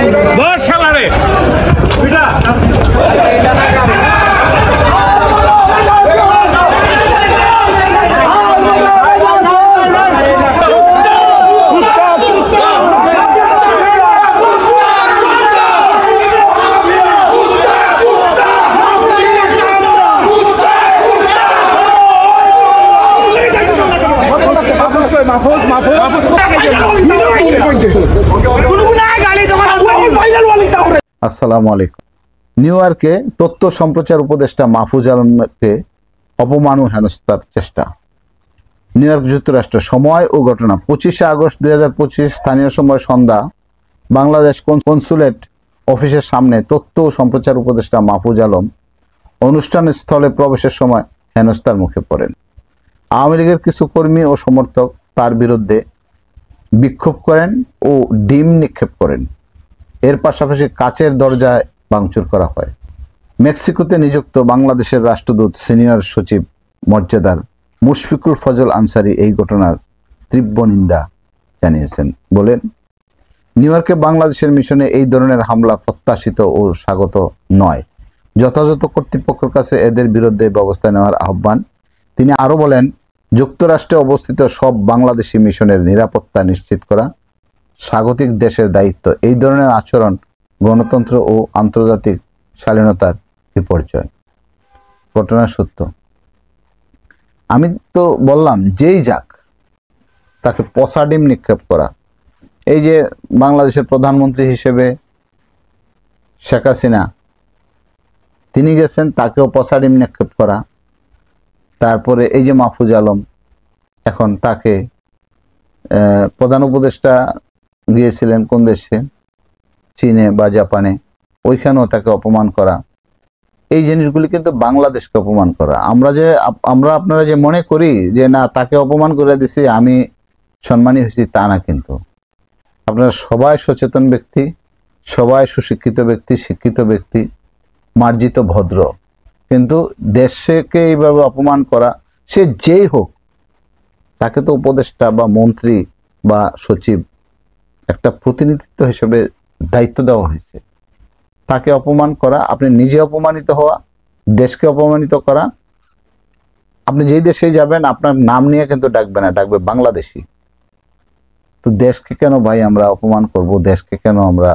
দশ সালারে আসসালামু আলাইকুম। নিউ ইয়র্কে তথ্য সম্প্রচার উপদেষ্টা মাহফুজ আলমকে অপমান ও হেনস্থার চেষ্টা। নিউ ইয়র্ক যুক্তরাষ্ট্র। সময় ও ঘটনা 25শে আগস্ট 2025 স্থানীয় সময় সন্ধ্যা বাংলাদেশ কনসুলেট অফিসের সামনে তথ্য ও সম্প্রচার উপদেষ্টা মাহফুজ আলম অনুষ্ঠান স্থলে প্রবেশের সময় হেনস্থার মুখে পড়েন। আওয়ামী লীগের কিছু কর্মী ও সমর্থক তার বিরুদ্ধে বিক্ষোভ করেন ও ডিম নিক্ষেপ করেন। এর পাশাপাশি কাচের দরজায় ভাঙচুর করা হয়। মেক্সিকোতে নিযুক্ত বাংলাদেশের রাষ্ট্রদূত সিনিয়র সচিব মর্যাদার মুশফিকুল ফজল আনসারি এই ঘটনার তীব্র নিন্দা জানিয়েছেন। বলেন, নিউ ইয়র্কে বাংলাদেশের মিশনে এই ধরনের হামলা প্রত্যাশিত ও স্বাগত নয়। যথাযথ কর্তৃপক্ষের কাছে এদের বিরুদ্ধে ব্যবস্থা নেওয়ার আহ্বান। তিনি আরও বলেন, যুক্তরাষ্ট্রে অবস্থিত সব বাংলাদেশি মিশনের নিরাপত্তা নিশ্চিত করা স্বাগতিক দেশের দায়িত্ব। এই ধরনের আচরণ গণতন্ত্র ও আন্তর্জাতিক শালীনতার বিপর্যয়। ঘটনা সত্য। আমি তো বললাম, যেই যাক তাকে পচা ডিম নিক্ষেপ করা। এই যে বাংলাদেশের প্রধানমন্ত্রী হিসেবে শেখ হাসিনা, তিনি গেছেন, তাকেও পচা ডিম নিক্ষেপ করা। তারপরে এই যে মাহফুজ আলম, এখন তাকে প্রধান উপদেষ্টা গিয়েছিলেন কোন দেশে, চীনে বা জাপানে, ওইখানেও তাকে অপমান করা। এই জিনিসগুলি কিন্তু বাংলাদেশকে অপমান করা। আমরা আপনারা যে মনে করি যে না, তাকে অপমান করে দিছি, আমি সম্মানী হয়েছি, তা না। কিন্তু আপনারা সবাই সচেতন ব্যক্তি, সবাই সুশিক্ষিত ব্যক্তি, শিক্ষিত ব্যক্তি, মার্জিত ভদ্র। কিন্তু দেশকে এইভাবে অপমান করা, সে যেই হোক, তাকে তো উপদেষ্টা বা মন্ত্রী বা সচিব একটা প্রতিনিধিত্ব হিসেবে দায়িত্ব দেওয়া হয়েছে। তাকে অপমান করা, আপনি নিজে অপমানিত হওয়া, দেশকে অপমানিত করা। আপনি যেই দেশে যাবেন, আপনার নাম নিয়ে কিন্তু ডাকবে না, ডাকবে বাংলাদেশি। তো দেশকে কেন ভাই আমরা অপমান করব? দেশকে কেন আমরা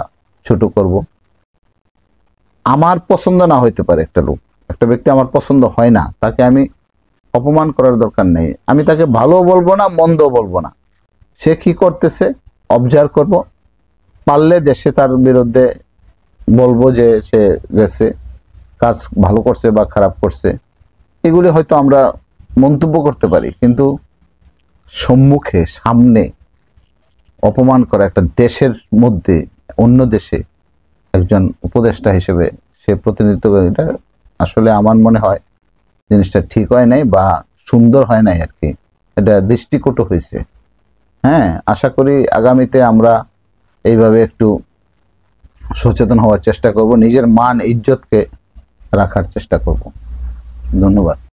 ছোট করব? আমার পছন্দ না হইতে পারে একটা লোক, একটা ব্যক্তি আমার পছন্দ হয় না, তাকে আমি অপমান করার দরকার নেই। আমি তাকে ভালো বলবো না, মন্দ বলবো না। সে কি করতেছে অবজার্ভ করব, পারলে দেশে তার বিরুদ্ধে বলবো যে সে গেছে, কাজ ভালো করছে বা খারাপ করছে, এগুলি হয়তো আমরা মন্তব্য করতে পারি। কিন্তু সম্মুখে সামনে অপমান করা, একটা দেশের মধ্যে অন্য দেশে একজন উপদেষ্টা হিসেবে সে প্রতিনিধিত্ব করে, এটা আসলে আমার মনে হয় জিনিসটা ঠিক হয় নাই বা সুন্দর হয় নাই আর কি। এটা দৃষ্টিকটু হয়েছে। হ্যাঁ, আশা করি আগামীতে আমরা এইভাবে একটু সচেতন হওয়ার চেষ্টা করব, নিজের মান ইজ্জতকে রাখার চেষ্টা করব। ধন্যবাদ।